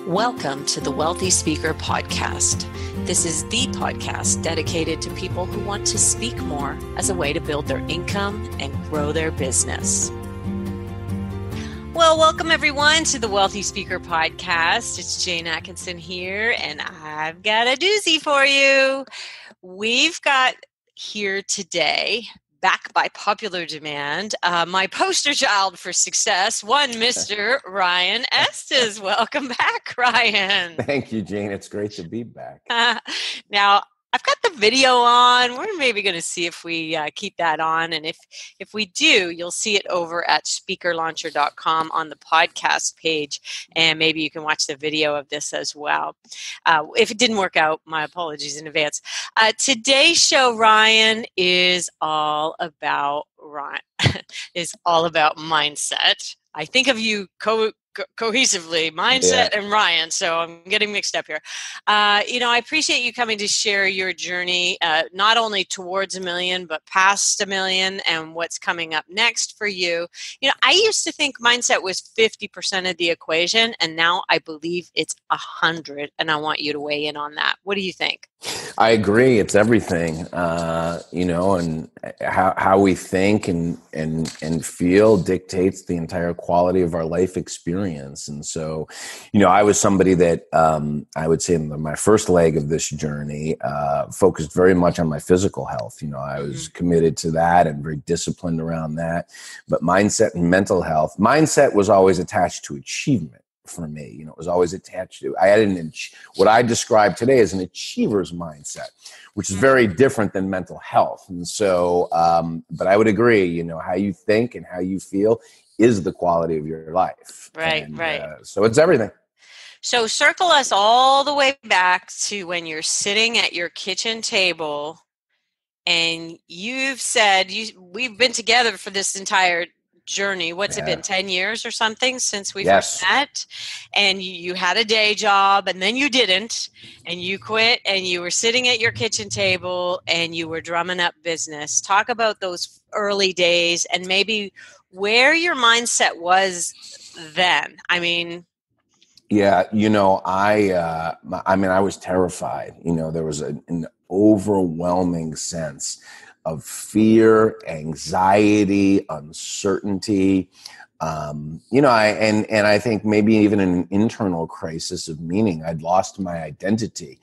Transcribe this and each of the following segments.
Welcome to the Wealthy Speaker Podcast. This is the podcast dedicated to people who want to speak more as a way to build their income and grow their business. Well, welcome everyone to the Wealthy Speaker Podcast. It's Jane Atkinson here, and I've got a doozy for you. We've got here today, back by popular demand, my poster child for success, one Mr. Ryan Estis. Welcome back, Ryan. Thank you, Jane. It's great to be back. Now, I've got the video on. We're maybe going to see if we keep that on. And if we do, you'll see it over at speakerlauncher.com on the podcast page. And maybe you can watch the video of this as well. If it didn't work out, my apologies in advance. Today's show, Ryan, is all about mindset. I think of you cohesively, mindset and Ryan, so I'm getting mixed up here. I appreciate you coming to share your journey, not only towards $1 million, but past $1 million and what's coming up next for you. I used to think mindset was 50% of the equation, and now I believe it's 100, and I want you to weigh in on that. What do you think? I agree. It's everything, and how we think and feel dictates the entire quality of our life experience. And so, I was somebody that I would say in my first leg of this journey focused very much on my physical health. I was committed to that and very disciplined around that. But mindset and mental health, mindset was always attached to achievement. For me, it was always attached to, I had what I describe today as an achiever's mindset, which is very different than mental health. And so, but I would agree, how you think and how you feel is the quality of your life. Right. So it's everything. So circle us all the way back to when you're sitting at your kitchen table and you've said, we've been together for this entire journey. What's it been, 10 years or something since we first met? And you had a day job and then you didn't, and you quit, and you were sitting at your kitchen table and you were drumming up business. Talk about those early days and maybe where your mindset was then. I was terrified. There was an overwhelming sense of fear, anxiety, uncertainty, I think maybe even an internal crisis of meaning. I'd lost my identity.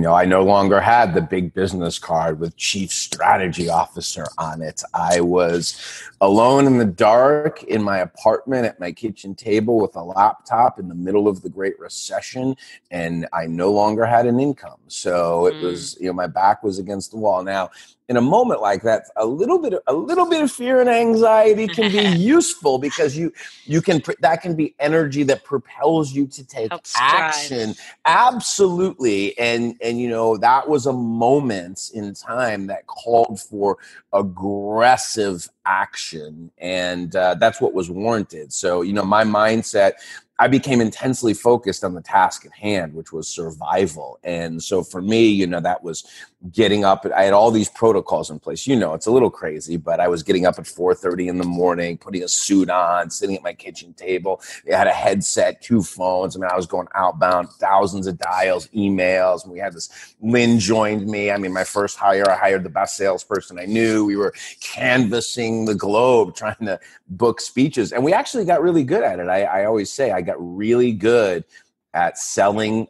I no longer had the big business card with Chief Strategy Officer on it. I was alone in the dark in my apartment at my kitchen table with a laptop in the middle of the Great Recession, and I no longer had an income. So it was, my back was against the wall. Now, in a moment like that, a little bit of fear and anxiety can be useful because that can be energy that propels you to take action. Absolutely. And that was a moment in time that called for aggressive action. And that's what was warranted. So, my mindset, I became intensely focused on the task at hand, which was survival. And so for me, that was getting up. I had all these protocols in place. It's a little crazy, but I was getting up at 4:30 in the morning, putting a suit on, sitting at my kitchen table. I had a headset, 2 phones. I was going outbound, thousands of dials, emails. And we had this, Lynn joined me. My first hire, I hired the best salesperson I knew. We were canvassing the globe, trying to book speeches. And we actually got really good at it. I always say I got really good at selling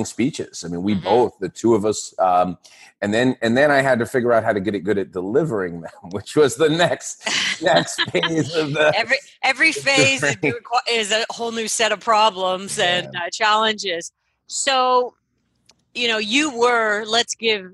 speeches. We both, the two of us, and then I had to figure out how to get it good at delivering them, which was the next phase of the every phase is a whole new set of problems and challenges. So, you were, let's give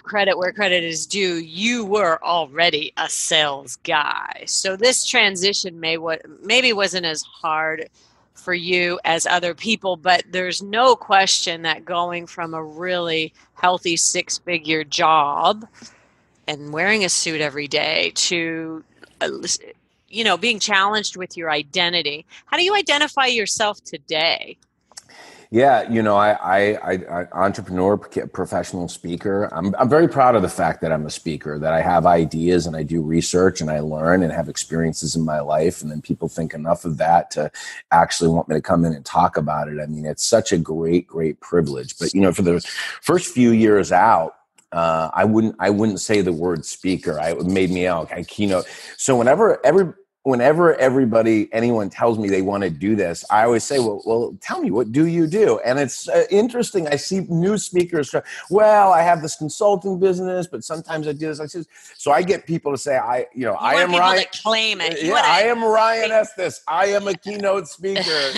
credit where credit is due. You were already a sales guy. So this transition maybe wasn't as hard for you as other people, but there's no question that going from a really healthy 6-figure job and wearing a suit every day to, being challenged with your identity. How do you identify yourself today? Yeah, I entrepreneur, professional speaker. I'm very proud of the fact that I'm a speaker, that I have ideas and I do research and I learn and have experiences in my life. And then people think enough of that to actually want me to come in and talk about it. I mean, it's such a great, great privilege. But, for the first few years out, I wouldn't say the word speaker. It made me out. I keynote. So whenever anyone tells me they want to do this, I always say, well, tell me, what do you do? And it's interesting. I see new speakers. Well, I have this consulting business, but sometimes I do this. So I get people to say, I am Ryan. To claim it. I am Ryan Estis. I am a keynote speaker.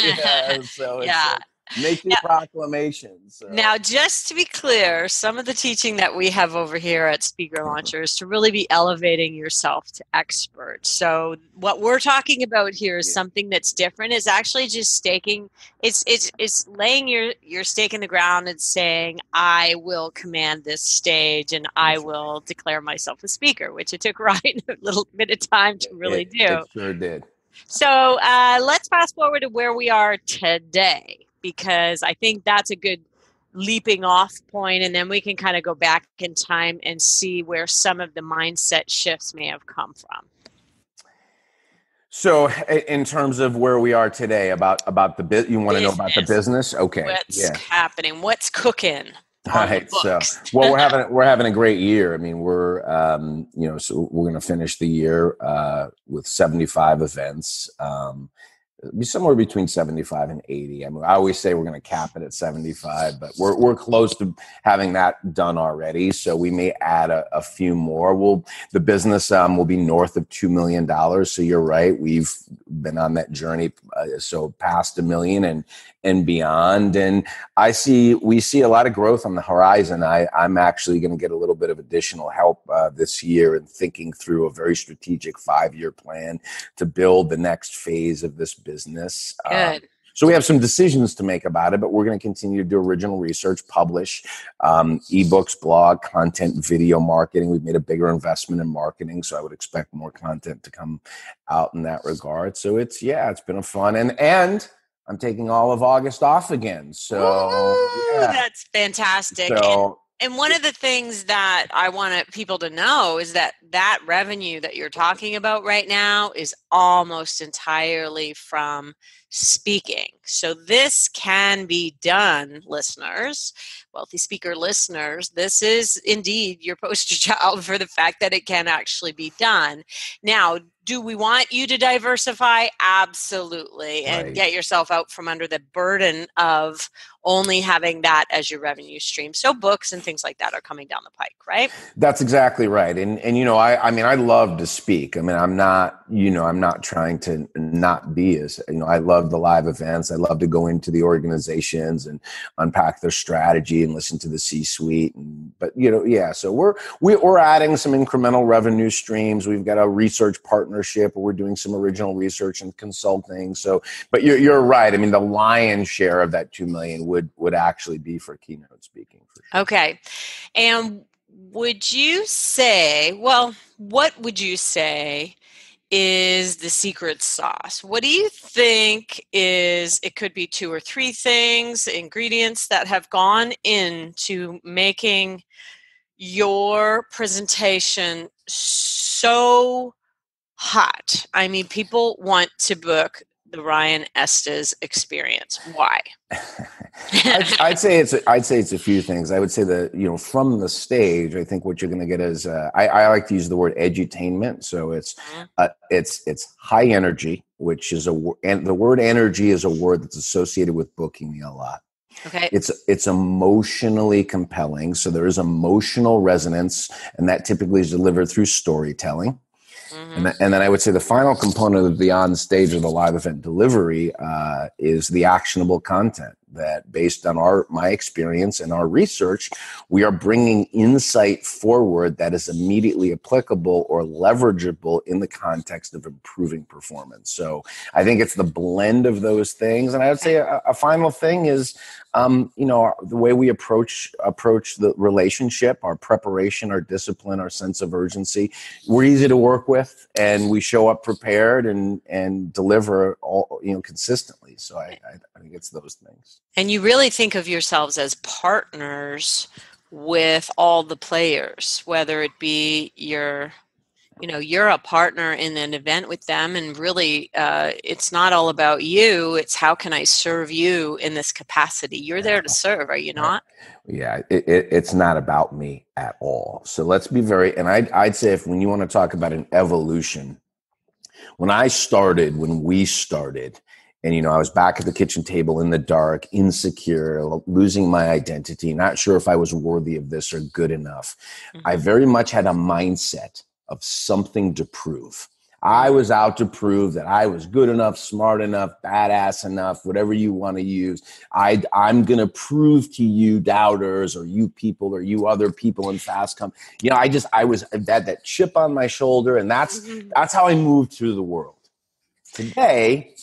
Make your proclamations. So. Now, just to be clear, some of the teaching that we have over here at Speaker Launcher is to really be elevating yourself to expert. So what we're talking about here is something that's different. It's actually just staking. It's laying your stake in the ground and saying, I will command this stage and I will declare myself a speaker, which it took Ryan a little bit of time to really do. It sure did. So let's fast forward to where we are today, because I think that's a good leaping off point, and then we can kind of go back in time and see where some of the mindset shifts may have come from. So in terms of where we are today, about the you want to know about the business? Okay. What's happening? What's cooking? All right. So, well, we're having a great year. I mean, so we're going to finish the year with 75 events. Be somewhere between 75 and 80. I mean, I always say we're going to cap it at 75, but we're close to having that done already. So we may add a few more. The business will be north of $2 million. So you're right. We've been on that journey. So past $1 million and beyond. And we see a lot of growth on the horizon. I'm actually going to get a little bit of additional help this year in thinking through a very strategic 5-year plan to build the next phase of this business. Good. So we have some decisions to make about it, but we're going to continue to do original research, publish ebooks, blog, content, video marketing. We've made a bigger investment in marketing, so I would expect more content to come out in that regard. So it's been a fun and I'm taking all of August off again. So that's fantastic. And one of the things that I want people to know is that revenue that you're talking about right now is almost entirely from speaking. So this can be done, listeners, wealthy speaker listeners. This is indeed your poster child for the fact that it can actually be done. Now, do we want you to diversify? Absolutely. And get yourself out from under the burden of only having that as your revenue stream. So books and things like that are coming down the pike, right? That's exactly right. And I love to speak. I mean, I'm not trying to not be as, I love the live events. I love to go into the organizations and unpack their strategy and listen to the C-suite. So we're adding some incremental revenue streams. We've got a research partnership where we're doing some original research and consulting. So, but you're right. I mean, the lion's share of that $2 million would actually be for keynote speaking. For sure. Okay. And what would you say is the secret sauce? What do you think it could be 2 or 3 things, ingredients that have gone into making your presentation so hot? I mean, people want to book the Ryan Estis experience. Why? I'd say it's a few things. I would say that, from the stage, I think what you're going to get is, I like to use the word edutainment. So it's high energy, which is and the word energy is a word that's associated with booking me a lot. Okay. It's emotionally compelling. So there is emotional resonance, and that typically is delivered through storytelling. Mm-hmm. And then I would say the final component of the on stage or the live event delivery is the actionable content that, based on my experience and our research, we are bringing insight forward that is immediately applicable or leverageable in the context of improving performance. So I think it's the blend of those things. And I would say a final thing is, the way we approach the relationship, our preparation, our discipline, our sense of urgency. We're easy to work with, and we show up prepared and deliver all consistently. So I think it's those things. And you really think of yourselves as partners with all the players, whether it be you're a partner in an event with them, and really it's not all about you. It's how can I serve you in this capacity? You're there to serve, are you not? Yeah, it's not about me at all. So let's be and I'd say when you want to talk about an evolution, when we started, and, I was back at the kitchen table in the dark, insecure, losing my identity, not sure if I was worthy of this or good enough. Mm-hmm. I very much had a mindset of something to prove. I was out to prove that I was good enough, smart enough, badass enough, whatever you want to use. I'm going to prove to you doubters, or you people, or you other people in fast company. I was that chip on my shoulder, and that's how I moved through the world. Today,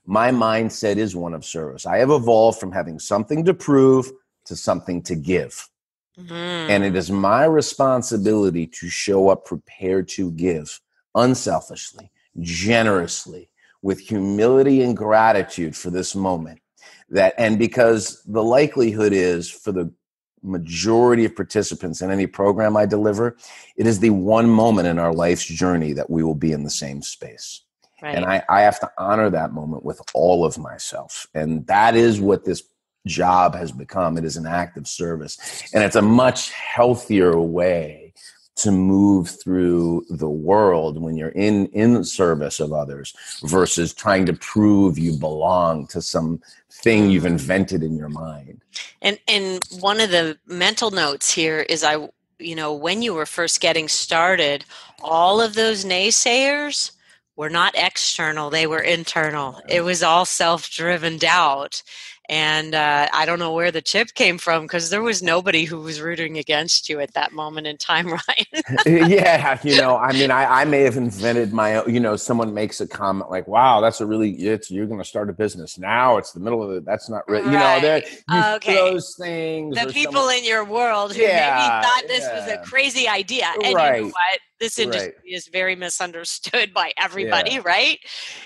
my mindset is one of service. I have evolved from having something to prove to something to give. Mm-hmm. And it is my responsibility to show up prepared to give, unselfishly, generously, with humility and gratitude for this moment. And because the likelihood is, for the majority of participants in any program I deliver, it is the one moment in our life's journey that we will be in the same space. Right. And I have to honor that moment with all of myself. And that is what this job has become. It is an act of service. And it's a much healthier way to move through the world when you're in service of others, versus trying to prove you belong to some thing you've invented in your mind. And one of the mental notes here is when you were first getting started, all of those naysayers were not external, they were internal. It was all self-driven doubt. And I don't know where the chip came from, because there was nobody who was rooting against you at that moment in time, Ryan. Yeah, I may have invented my own, someone makes a comment like, wow, that's you're going to start a business. Now it's the middle of it. That's not really, those things. The people in your world who maybe thought this was a crazy idea. And you know what? This industry is very misunderstood by everybody, right?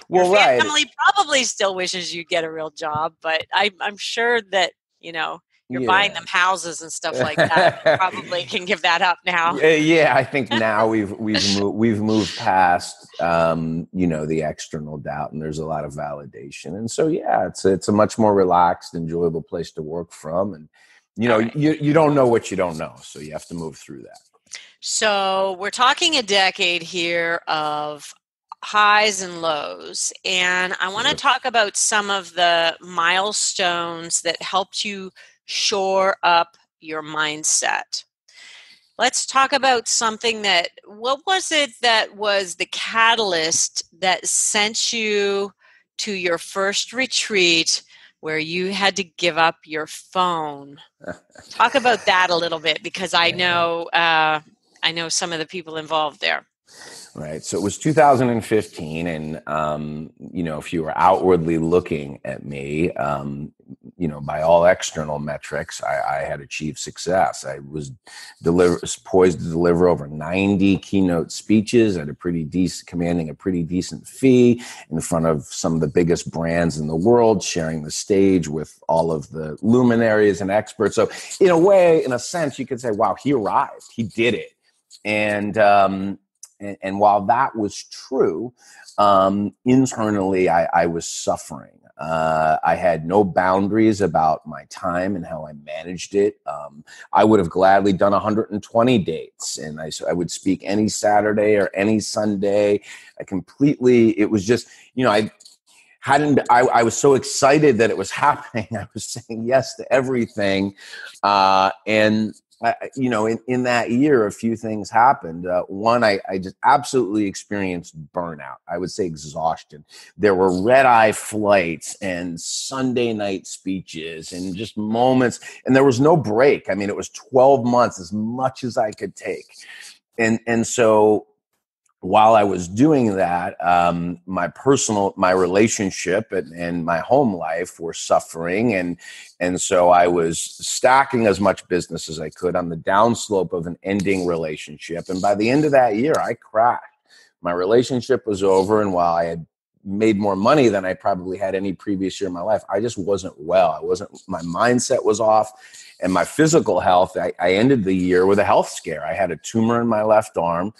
Your family probably still wishes you'd get a real job, but I'm sure that, you're buying them houses and stuff like that. You probably can give that up now. Yeah, I think now we've moved past the external doubt, and there's a lot of validation. And so it's a much more relaxed, enjoyable place to work from. And you don't know what you don't know, so you have to move through that. So we're talking a decade here of highs and lows, and I want to talk about some of the milestones that helped you shore up your mindset. Let's talk about something what was it that was the catalyst that sent you to your first retreat where you had to give up your phone? Talk about that a little bit, because I know some of the people involved there. Right. So it was 2015. And, if you were outwardly looking at me, by all external metrics, I had achieved success. I was poised to deliver over 90 keynote speeches at commanding a pretty decent fee in front of some of the biggest brands in the world, sharing the stage with all of the luminaries and experts. So in a sense, you could say, wow, he arrived. He did it. And while that was true, internally, I was suffering. I had no boundaries about my time and how I managed it. I would have gladly done 120 dates, and I would speak any Saturday or any Sunday. It was just, I was so excited that it was happening. I was saying yes to everything. In that year, a few things happened. One, I just absolutely experienced burnout. I would say exhaustion. There were red-eye flights and Sunday night speeches and just moments, and there was no break. I mean, it was 12 months, as much as I could take. And so while I was doing that, my relationship and my home life were suffering. And so I was stacking as much business as I could on the downslope of an ending relationship. And by the end of that year, I crashed. My relationship was over. And while I had made more money than I probably had any previous year in my life. I just wasn't well. My mindset was off, and my physical health. I ended the year with a health scare. I had a tumor in my left arm.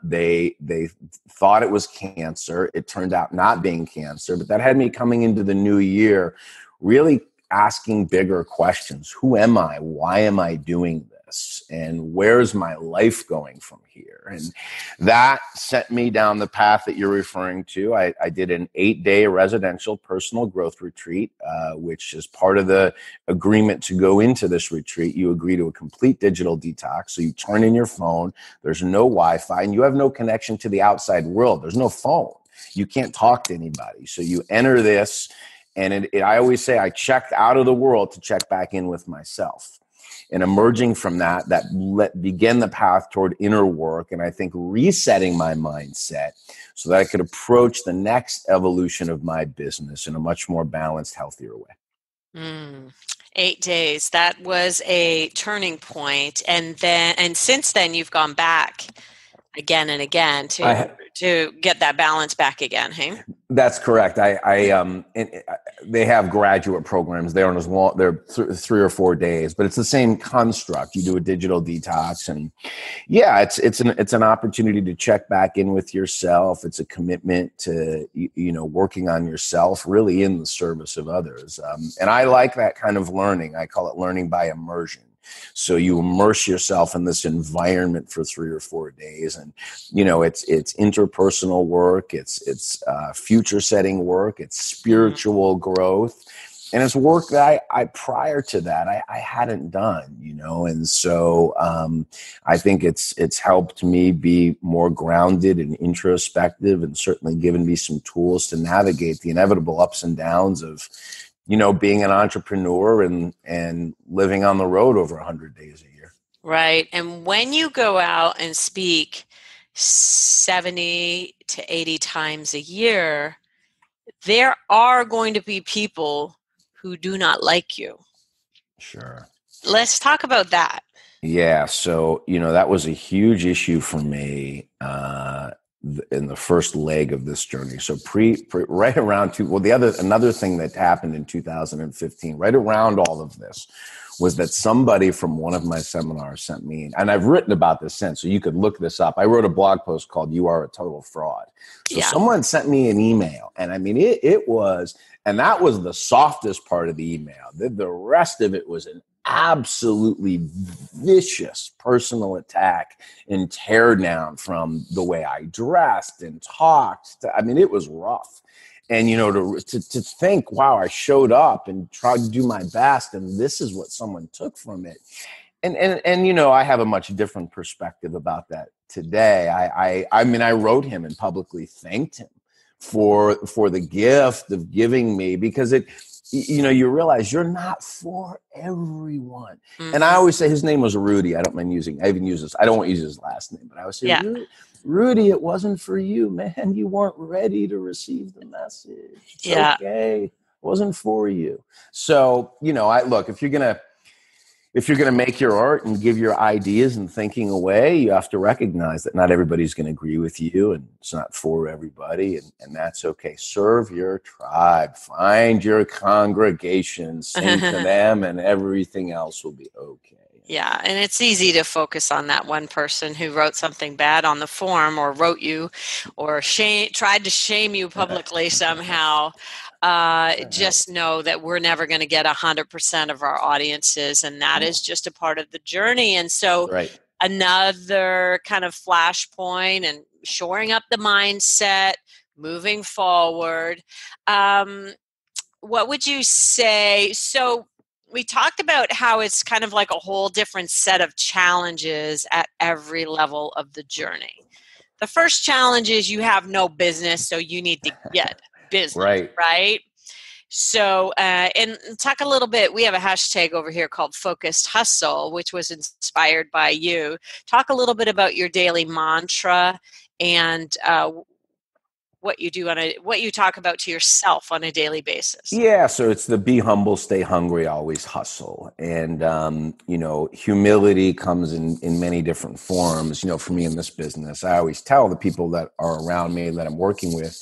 They thought it was cancer. It turned out not being cancer, but that had me coming into the new year really asking bigger questions. Who am I? Why am I doing this? And where's my life going from here? And that set me down the path that you're referring to. I did an 8-day residential personal growth retreat, which is part of the agreement to go into this retreat. You agree to a complete digital detox. So you turn in your phone. There's no Wi-Fi, and you have no connection to the outside world. There's no phone. You can't talk to anybody. So you enter this, and I always say I checked out of the world to check back in with myself. And emerging from that began the path toward inner work, and I think resetting my mindset so that I could approach the next evolution of my business in a much more balanced, healthier way. 8 days. That was a turning point. And since then you've gone back again and again to get that balance back again, hey? That's correct. They have graduate programs. They aren't as long. They're 3 or 4 days, but it's the same construct. You do a digital detox, and yeah, it's an opportunity to check back in with yourself. It's a commitment to working on yourself, really in the service of others. And I like that kind of learning. I call it learning by immersion. So you immerse yourself in this environment for 3 or 4 days, and it's interpersonal work, it's future setting work, it's spiritual growth, and it's work that I prior to that I hadn't done, and so I think it's helped me be more grounded and introspective, and certainly given me some tools to navigate the inevitable ups and downs of being an entrepreneur and living on the road over 100 days a year. Right. And when you go out and speak 70 to 80 times a year, there are going to be people who do not like you. Sure. Let's talk about that. Yeah. So, that was a huge issue for me in the first leg of this journey. So right around another thing that happened in 2015, right around all of this, was that somebody from one of my seminars sent me, and I've written about this since, so you could look this up. I wrote a blog post called "You Are a Total Fraud." So someone sent me an email, and I mean, it was, and that was the softest part of the email. The rest of it was an absolutely vicious personal attack and tear down from the way I dressed and talked. It was rough. And, to think, wow, I showed up and tried to do my best, and this is what someone took from it. And I have a much different perspective about that today. I wrote him and publicly thanked him for the gift of giving me, because you realize you're not for everyone. Mm-hmm. And I always say his name was Rudy. I don't mind using, I even use this. I don't want to use his last name, but I always say, Rudy, it wasn't for you, man. You weren't ready to receive the message. It's okay. It wasn't for you. So, look, if you're going to make your art and give your ideas and thinking away, you have to recognize that not everybody's going to agree with you, and it's not for everybody, and that's okay. Serve your tribe, find your congregation, sing to them, and everything else will be okay. Yeah, and it's easy to focus on that one person who wrote something bad on the form, or wrote you, or tried to shame you publicly somehow. Just know that we're never going to get 100% of our audiences, and that is just a part of the journey. And so another kind of flashpoint and shoring up the mindset, moving forward. What would you say? So we talked about how it's kind of like a whole different set of challenges at every level of the journey. The first challenge is you have no business, so you need to get business, right? So, and talk a little bit, we have a hashtag over here called Focused Hustle, which was inspired by you. Talk a little bit about your daily mantra and what you do what you talk about to yourself on a daily basis. Yeah, so it's the be humble, stay hungry, always hustle. And, humility comes in many different forms. For me in this business, I always tell the people that are around me that I'm working with,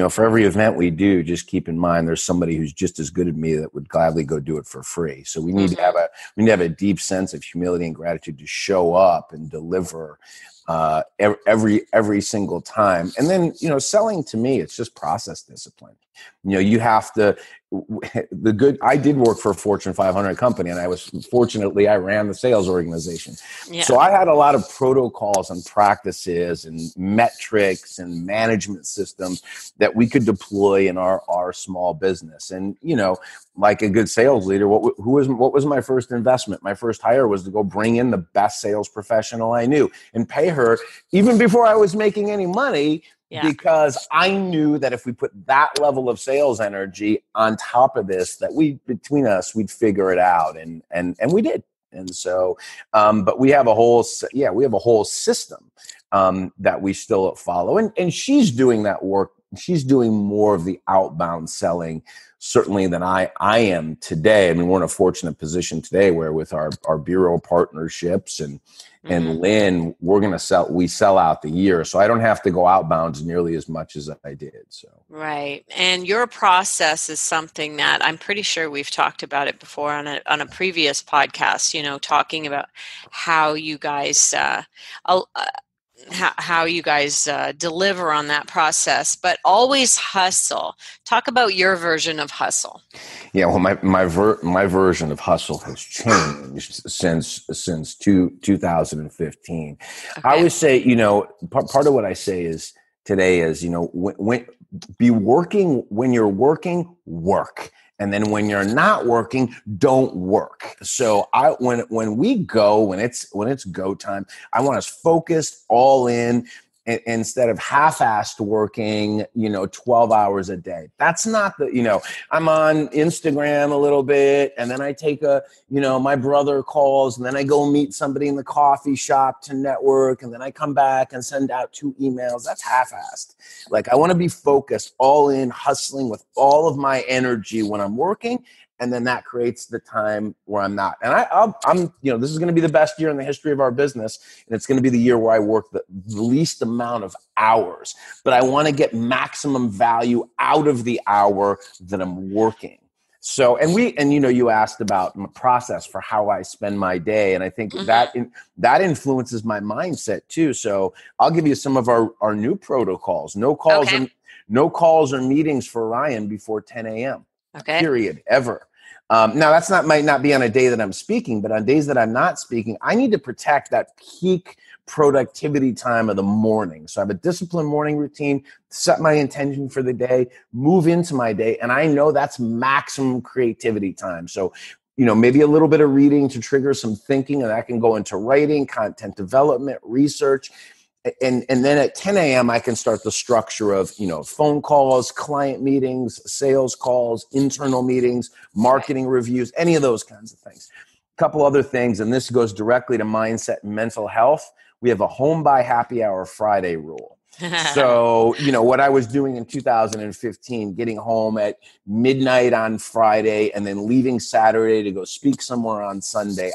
for every event we do, just keep in mind there's somebody who's just as good as me that would gladly go do it for free. So we need to have a deep sense of humility and gratitude to show up and deliver every single time. And then, selling to me, it's just process discipline. You have to, I did work for a Fortune 500 company, and I ran the sales organization. Yeah. So I had a lot of protocols and practices and metrics and management systems that we could deploy in our small business. And, like a good sales leader, what was my first investment? My first hire was to go bring in the best sales professional I knew and pay her even before I was making any money. Yeah. Because I knew that if we put that level of sales energy on top of this, that between us, we'd figure it out. And we did. And so, but we have a whole system that we still follow. And she's doing that work. She's doing more of the outbound selling, certainly, than I am today. I mean, we're in a fortunate position today where with our bureau partnerships and Lynn, we sell out the year. So I don't have to go outbound nearly as much as I did. So. Right. And your process is something that I'm pretty sure we've talked about it before on a previous podcast, talking about how you guys, how you guys deliver on that process, but always hustle. Talk about your version of hustle. Yeah, well, my version of hustle has changed since 2015. Okay. I always say, part of what I say is today is, be working when you're working, work. And then when you're not working, don't work. So when it's go time, I want us focused, all in, instead of half-assed working, 12 hours a day. That's not I'm on Instagram a little bit, and then I take my brother calls, and then I go meet somebody in the coffee shop to network, and then I come back and send out 2 emails. That's half-assed. Like, I want to be focused, all in, hustling with all of my energy when I'm working. And then that creates the time where I'm not. And I'm this is going to be the best year in the history of our business. And it's going to be the year where I work the least amount of hours. But I want to get maximum value out of the hour that I'm working. So, you asked about my process for how I spend my day. And I think that influences my mindset too. So I'll give you some of our new protocols. No calls or meetings for Ryan before 10 a.m. Okay. Period. Ever. Now might not be on a day that I'm speaking, but on days that I'm not speaking, I need to protect that peak productivity time of the morning. So I have a disciplined morning routine, set my intention for the day, move into my day, and I know that's maximum creativity time. So, maybe a little bit of reading to trigger some thinking, and that can go into writing, content development, research. And then at 10 a.m., I can start the structure of, phone calls, client meetings, sales calls, internal meetings, marketing reviews, any of those kinds of things. A couple other things, and this goes directly to mindset and mental health. We have a home by happy hour Friday rule. So, what I was doing in 2015, getting home at midnight on Friday and then leaving Saturday to go speak somewhere on Sunday.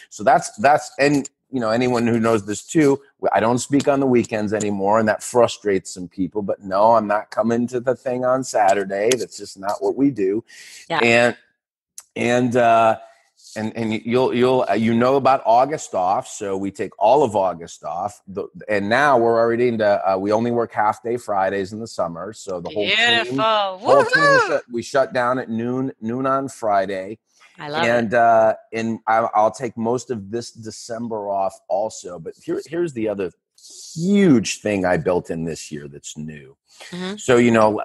So that's, and anyone who knows this too, I don't speak on the weekends anymore, and that frustrates some people. But no, I'm not coming to the thing on Saturday. That's just not what we do. Yeah. And you'll about August off. So we take all of August off. And now we're already into we only work half-day Fridays in the summer. So the whole team we shut down at noon on Friday. I love it. And I'll take most of this December off also. But here's the other huge thing I built in this year that's new. Mm-hmm. So,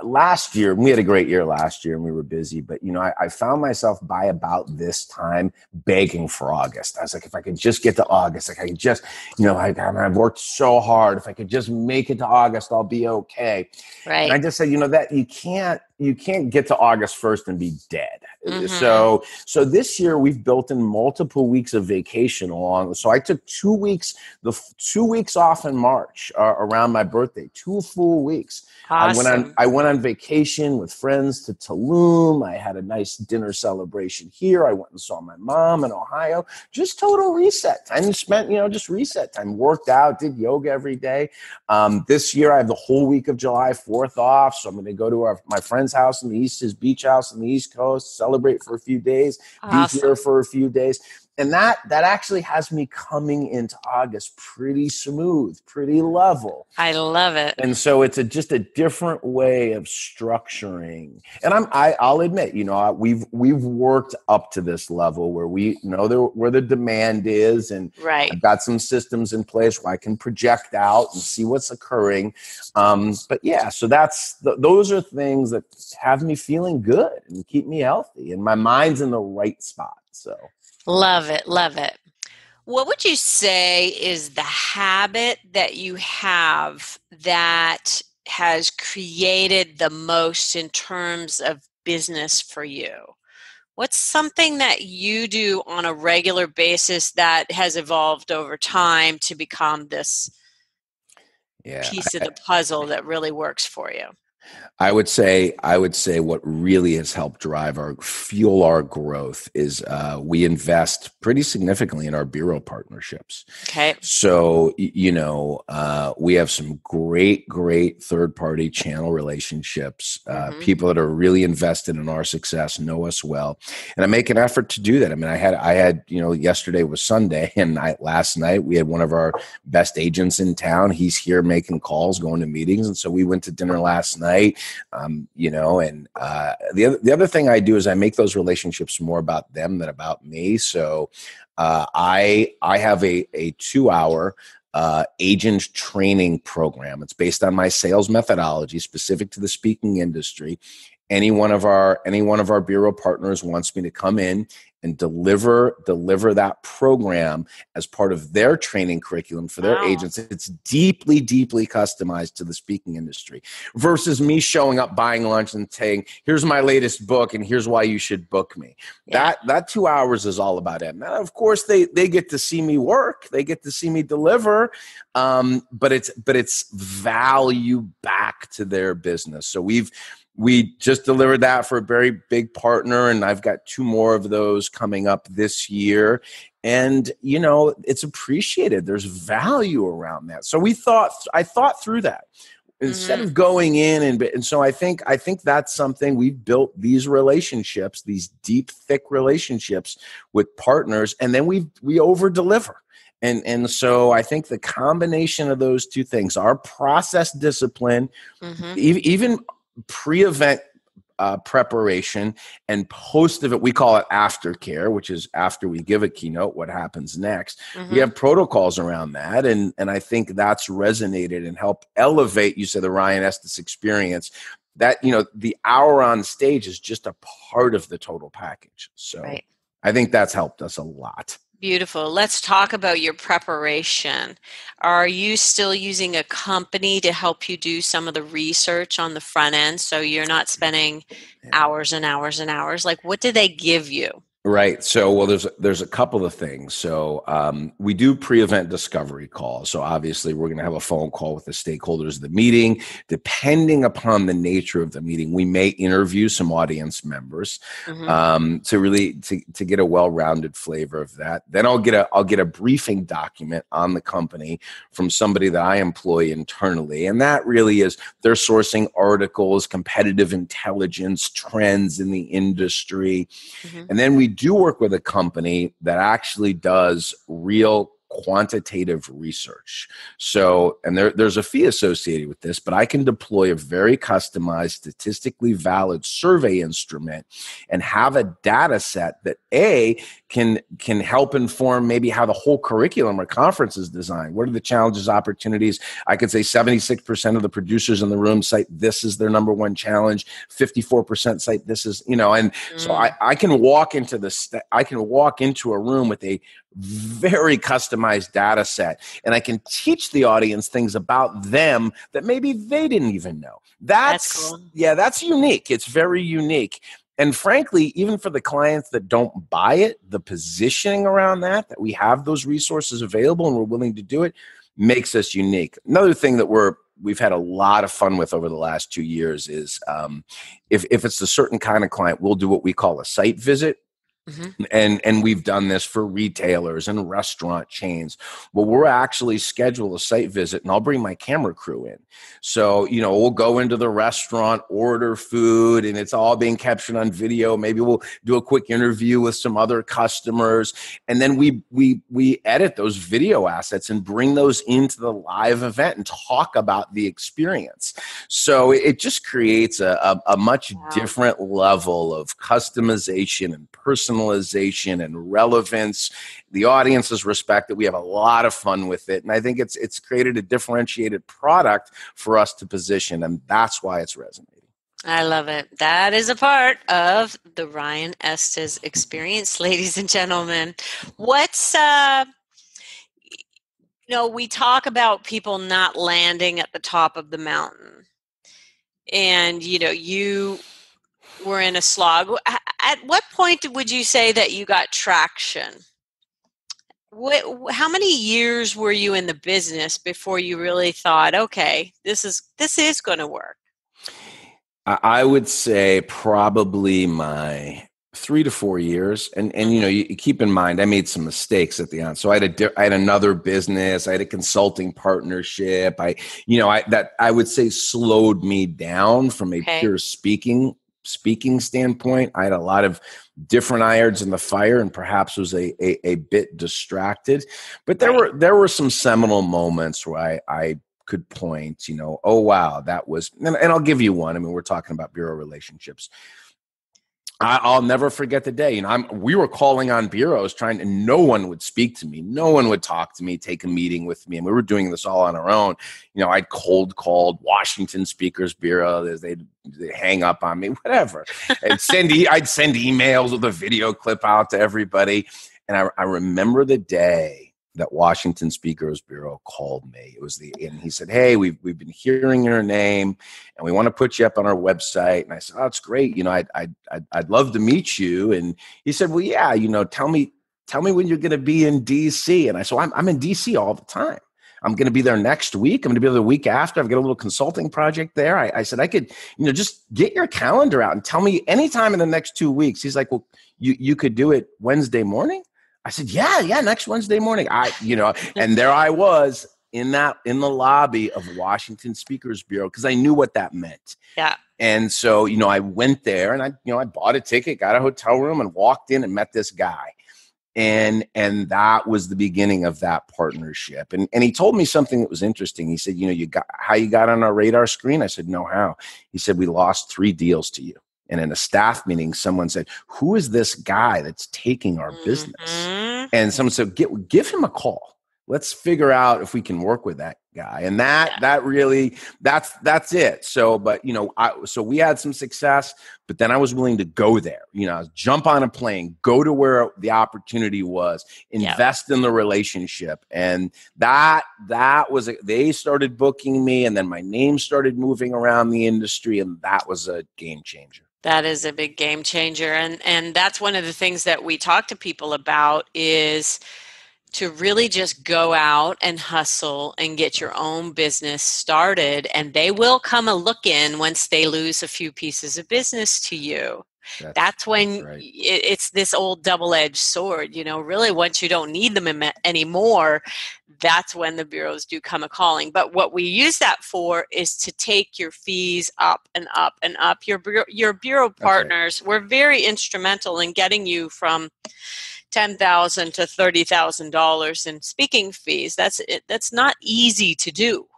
last year, we had a great year last year and we were busy, but, I found myself by about this time begging for August. I was like, if I could just get to August, like I could just, I've worked so hard. If I could just make it to August, I'll be okay. Right. And I just said, that you can't, get to August 1st and be dead. Mm-hmm. So this year we've built in multiple weeks of vacation along. So I took 2 weeks, the 2 weeks off in March around my birthday, 2 full weeks. Awesome. I went on vacation with friends to Tulum. I had a nice dinner celebration here. I went and saw my mom in Ohio. Just total reset time. Spent, just reset time. Worked out, did yoga every day. This year I have the whole week of July 4th off. So I'm going to go to my friend's house in the East, his beach house in the East Coast, celebrate for a few days, awesome. be here for a few days. And that actually has me coming into August pretty smooth, pretty level. I love it. And so it's just a different way of structuring. And I'll admit, we've worked up to this level where we know where the demand is, and right. I've got some systems in place where I can project out and see what's occurring. But yeah, so those are things that have me feeling good and keep me healthy, and my mind's in the right spot. So. Love it. Love it. What would you say is the habit that you have that has created the most in terms of business for you? What's something that you do on a regular basis that has evolved over time to become this piece of the puzzle that really works for you? I would say what really has helped fuel our growth is we invest pretty significantly in our bureau partnerships. Okay. So, we have some great third-party channel relationships, people that are really invested in our success, know us well. And I make an effort to do that. I mean, I had yesterday was Sunday, and last night we had one of our best agents in town. He's here making calls, going to meetings. And so we went to dinner last night. The other thing I do is I make those relationships more about them than about me. So I have a 2-hour agent training program. It's based on my sales methodology specific to the speaking industry. Any one of our bureau partners wants me to come in and deliver that program as part of their training curriculum for their agents. It's deeply customized to the speaking industry versus me showing up, buying lunch and saying, here's my latest book and here's why you should book me. Yeah. That 2 hours is all about it. Now, of course, they get to see me work. They get to see me deliver. But it's value back to their business. So we just delivered that for a very big partner, and I've got 2 more of those coming up this year. And, it's appreciated. There's value around that. So I thought through that instead of going in. And so I think that's something we've built, these relationships, these deep, thick relationships with partners, and then we over deliver. And so I think the combination of those 2 things, our process discipline, even pre-event preparation and post-event, we call it aftercare, which is after we give a keynote, what happens next. We have protocols around that. And I think that's resonated and helped elevate, you said, the Ryan Estis experience. That, the hour on stage is just a part of the total package. So right. I think that's helped us a lot. Beautiful. Let's talk about your preparation. Are you still using a company to help you do some of the research on the front end so you're not spending hours and hours and hours? Like, what do they give you? Right. So, well, there's a couple of things. So we do pre-event discovery calls. So obviously we're going to have a phone call with the stakeholders of the meeting. Depending upon the nature of the meeting, we may interview some audience members to really to get a well-rounded flavor of that. Then I'll get a briefing document on the company from somebody that I employ internally. And that really is, they're sourcing articles, competitive intelligence, trends in the industry. And then we do work with a company that actually does real quantitative research. So, and there's a fee associated with this, but I can deploy a very customized, statistically valid survey instrument and have a data set that can help inform maybe how the whole curriculum or conference is designed. What are the challenges, opportunities? I could say 76% of the producers in the room cite this is their number one challenge. 54% cite this is, and so I can walk into a room with a very customized data set, and I can teach the audience things about them that maybe they didn't even know. That's cool. Yeah, that's unique. It's very unique. And frankly, even for the clients that don't buy it, the positioning around that we have those resources available and we're willing to do it, makes us unique. Another thing that we've had a lot of fun with over the last 2 years is if it's a certain kind of client, we'll do what we call a site visit. Mm-hmm. And we've done this for retailers and restaurant chains. Well, we'll actually schedule a site visit, and I'll bring my camera crew in. So, we'll go into the restaurant, order food, and it's all being captured on video. Maybe we'll do a quick interview with some other customers, and then we edit those video assets and bring those into the live event and talk about the experience. So it just creates a much different level of customization and personalization and relevance. The audiences respect it. We have a lot of fun with it. And I think it's created a differentiated product for us to position. And that's why it's resonating. I love it. That is a part of the Ryan Estis experience, ladies and gentlemen. What's, we talk about people not landing at the top of the mountain. And, you were in a slog. At what point would you say that you got traction? How many years were you in the business before you really thought, okay, this is going to work? I would say probably my 3 to 4 years. And you keep in mind, I made some mistakes at the end. So I had another business. I had a consulting partnership. I would say slowed me down from a pure speaking standpoint. I had a lot of different irons in the fire and perhaps was a bit distracted. But there were some seminal moments where I could point, oh, wow, that was, and I'll give you one. I mean, we're talking about bureau relationships. I'll never forget the day. We were calling on bureaus no one would speak to me. No one would talk to me, take a meeting with me. And we were doing this all on our own. I'd cold called Washington Speakers Bureau. They'd hang up on me, whatever. I'd send emails with a video clip out to everybody. And I remember the day that Washington Speakers Bureau called me. And he said, "Hey, we've been hearing your name, and we want to put you up on our website." And I said, "Oh, it's great. I'd love to meet you." And he said, "Well, yeah, tell me when you're going to be in DC." And I said, "I'm in DC all the time. I'm going to be there next week. I'm going to be there the week after. I've got a little consulting project there." I said, "I could, just get your calendar out and tell me anytime in the next 2 weeks." He's like, "Well, you could do it Wednesday morning?" I said, yeah, next Wednesday morning. And there I was in the lobby of Washington Speakers Bureau because I knew what that meant. Yeah. And so, I went there and I bought a ticket, got a hotel room and walked in and met this guy. And that was the beginning of that partnership. And he told me something that was interesting. He said, how you got on our radar screen? I said, no, how? He said, we lost 3 deals to you. And in a staff meeting, someone said, who is this guy that's taking our business? And someone said, give him a call. Let's figure out if we can work with that guy. And that really, that's it. So, but, so we had some success, but then I was willing to go there, jump on a plane, go to where the opportunity was, invest in the relationship. And that was, they started booking me, and then my name started moving around the industry, and that was a game changer. That is a big game changer. And that's one of the things that we talk to people about is to really just go out and hustle and get your own business started. And they will come a look in once they lose a few pieces of business to you. That's when it's this old double-edged sword. Really once you don't need them anymore, that's when the bureaus do come a calling. But what we use that for is to take your fees up and up and up. Your bureau partners were very instrumental in getting you from $10,000 to $30,000 in speaking fees. That's not easy to do.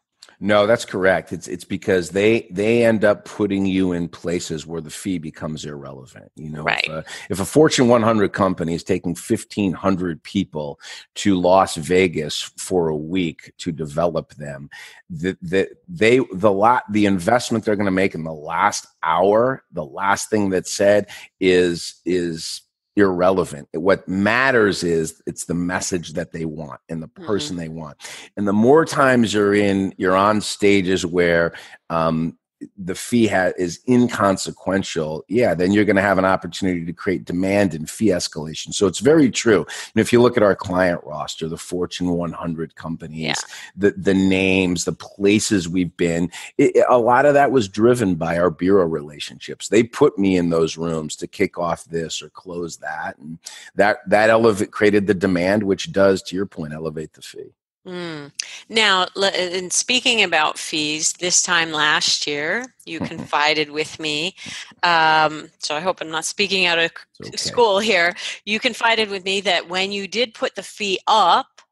No, that's correct. It's because they end up putting you in places where the fee becomes irrelevant. Right. If a Fortune 100 company is taking 1,500 people to Las Vegas for a week to develop them, the investment they're going to make in the last hour, the last thing that's said is irrelevant. What matters is it's the message that they want and the person they want. And the more times you're on stages where the fee is inconsequential, then you're going to have an opportunity to create demand and fee escalation. So it's very true. And if you look at our client roster, the Fortune 100 companies, the names, the places we've been, a lot of that was driven by our bureau relationships. They put me in those rooms to kick off this or close that. And that created the demand, which does, to your point, elevate the fee. Now, in speaking about fees, this time last year, you confided with me. So I hope I'm not speaking out of school here. You confided with me that when you did put the fee up,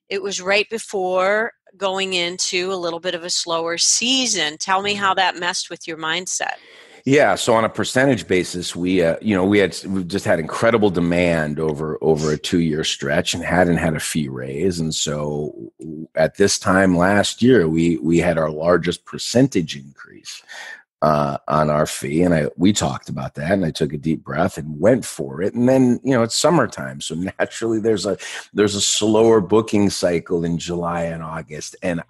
it was right before going into a little bit of a slower season. Tell me how that messed with your mindset. Yeah, so on a percentage basis, we just had incredible demand over a 2-year stretch and hadn't had a fee raise, and so at this time last year, we had our largest percentage increase on our fee, and we talked about that, and I took a deep breath and went for it, and then it's summertime, so naturally there's a slower booking cycle in July and August, and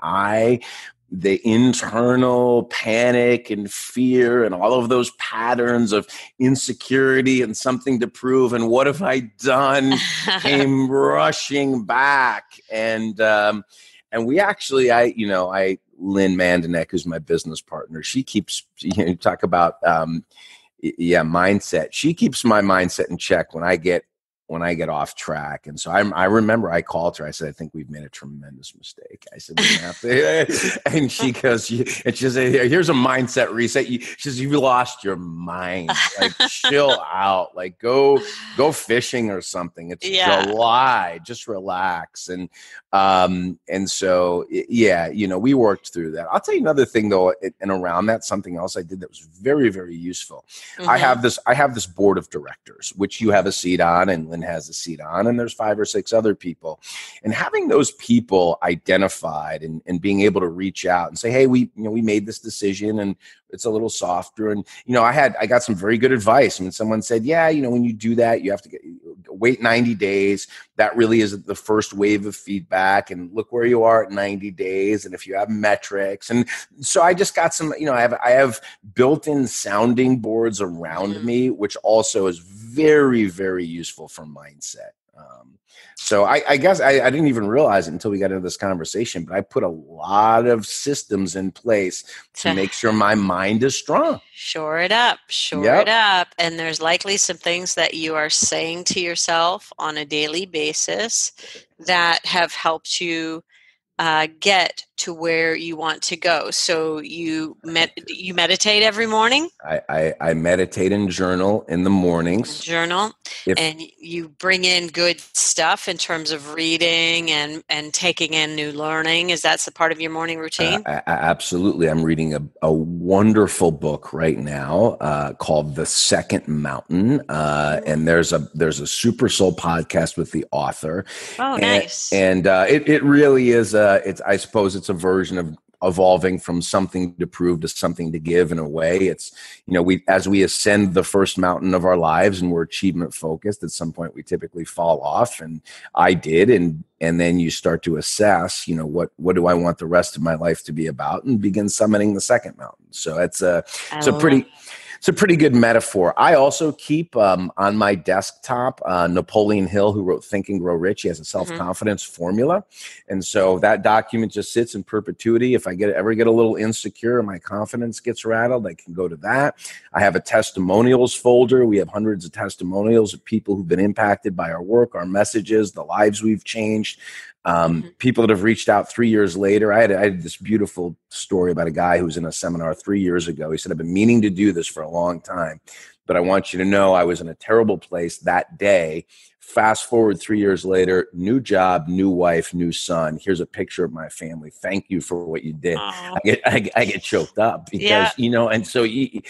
the internal panic and fear and all of those patterns of insecurity and something to prove and what have I done came rushing back. And we actually, Lynn Mandanek, who's my business partner, she keeps, talk about, mindset. She keeps my mindset in check when I get off track. And so I remember I called her. I said, I think we've made a tremendous mistake. I said, and she goes, she said, here's a mindset reset. She says, you lost your mind. Like, chill out. Like, go fishing or something. It's July. Just relax. And so, we worked through that. I'll tell you another thing though, and around that, something else I did that was very, very useful. I have this board of directors, which you have a seat on, and Lynn has a seat on, and there's 5 or 6 other people, and having those people identified and being able to reach out and say, hey, we made this decision and it's a little softer. And, I got some very good advice. I mean, someone said, when you do that, you have to wait 90 days. That really is the first wave of feedback, and look where you are at 90 days. And if you have metrics. And so I just got some, I have built-in sounding boards around me, which also is very, very useful for mindset. So I guess I didn't even realize it until we got into this conversation, but I put a lot of systems in place to make sure my mind is strong. Shore it up. It up. And there's likely some things that you are saying to yourself on a daily basis that have helped you get to where you want to go. So you meditate every morning? I meditate and journal in the mornings. And you bring in good stuff in terms of reading and taking in new learning. Is that a part of your morning routine? Absolutely. I'm reading a wonderful book right now called The Second Mountain. And there's a Super Soul podcast with the author. Oh, nice. And it really is, I suppose it's a version of evolving from something to prove to something to give in a way. It's, as we ascend the first mountain of our lives and we're achievement focused, at some point we typically fall off, and I did. And then you start to assess, what do I want the rest of my life to be about, and begin summiting the second mountain. So it's a pretty good metaphor. I also keep on my desktop Napoleon Hill, who wrote Think and Grow Rich. He has a self-confidence formula. And so that document just sits in perpetuity. If I ever get a little insecure and my confidence gets rattled, I can go to that. I have a testimonials folder. We have hundreds of testimonials of people who've been impacted by our work, our messages, the lives we've changed. People that have reached out 3 years later. I had this beautiful story about a guy who was in a seminar 3 years ago. He said, I've been meaning to do this for a long time, but I want you to know I was in a terrible place that day, Fast forward 3 years later, new job, new wife, new son. Here's a picture of my family. Thank you for what you did. I get choked up because, and so you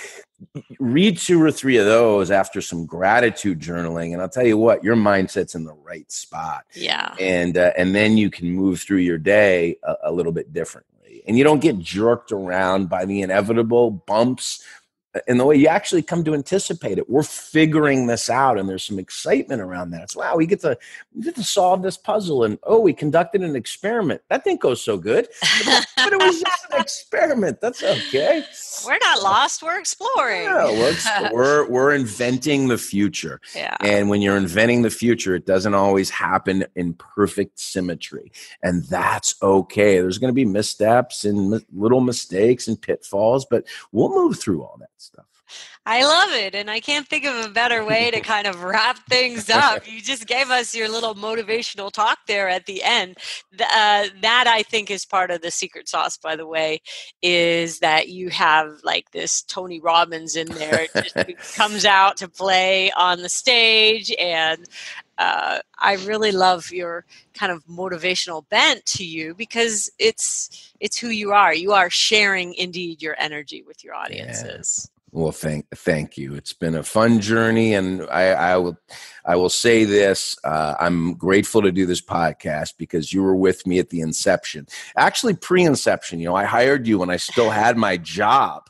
read 2 or 3 of those after some gratitude journaling, and I'll tell you what, your mindset's in the right spot. Yeah. And then you can move through your day a little bit differently. And you don't get jerked around by the inevitable bumps in the way you actually come to anticipate it. We're figuring this out, and there's some excitement around that. It's, wow, we get to solve this puzzle, and we conducted an experiment. That didn't go so good, but it was just an experiment. That's okay. We're not lost. We're exploring. Yeah, we're inventing the future. Yeah. And when you're inventing the future, it doesn't always happen in perfect symmetry, and that's okay. There's going to be missteps and little mistakes and pitfalls, but we'll move through all that stuff. I love it. And I can't think of a better way to kind of wrap things up. You just gave us your little motivational talk there at the end. That I think is part of the secret sauce, by the way, is that you have like this Tony Robbins in there. It just comes out to play on the stage. And I really love your kind of motivational bent to you, because it's who you are. You are sharing indeed your energy with your audiences. Yeah. Well, thank you. It's been a fun journey, and I will say this: I'm grateful to do this podcast because you were with me at the inception. Actually, pre-inception. I hired you when I still had my job.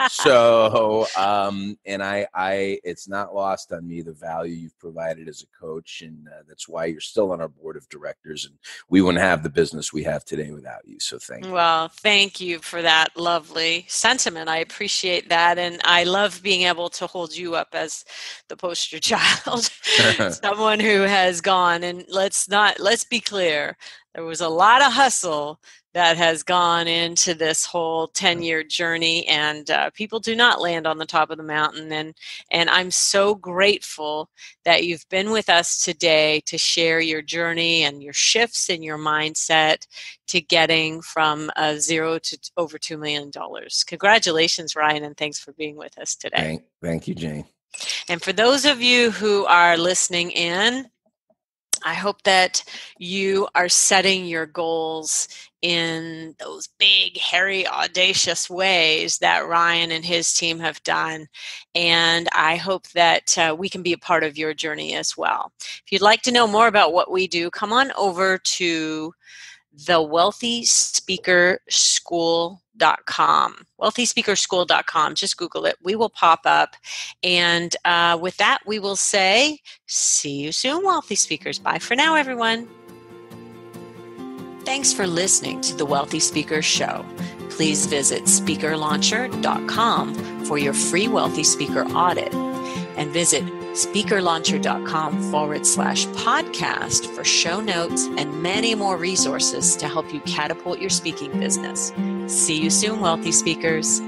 So, and it's not lost on me the value you've provided as a coach, and that's why you're still on our board of directors. And we wouldn't have the business we have today without you. So, thank you. Well, thank you for that lovely sentiment. I appreciate that, and I love being able to hold you up as the poster child, someone who has gone. And let's be clear, there was a lot of hustle that has gone into this whole 10-year journey, and people do not land on the top of the mountain. And I'm so grateful that you've been with us today to share your journey and your shifts in your mindset to getting from 0 to over $2 million. Congratulations, Ryan, and thanks for being with us today. Thank you, Jane. And for those of you who are listening in, I hope that you are setting your goals in those big, hairy, audacious ways that Ryan and his team have done. And I hope that we can be a part of your journey as well. If you'd like to know more about what we do, come on over to thewealthyspeakerschool.com. Wealthyspeakerschool.com. Just Google it. We will pop up. And with that, we will say, see you soon, Wealthy Speakers. Bye for now, everyone. Thanks for listening to The Wealthy Speakers Show. Please visit speakerlauncher.com for your free Wealthy Speaker audit, and visit speakerlauncher.com/podcast for show notes and many more resources to help you catapult your speaking business. See you soon, Wealthy Speakers.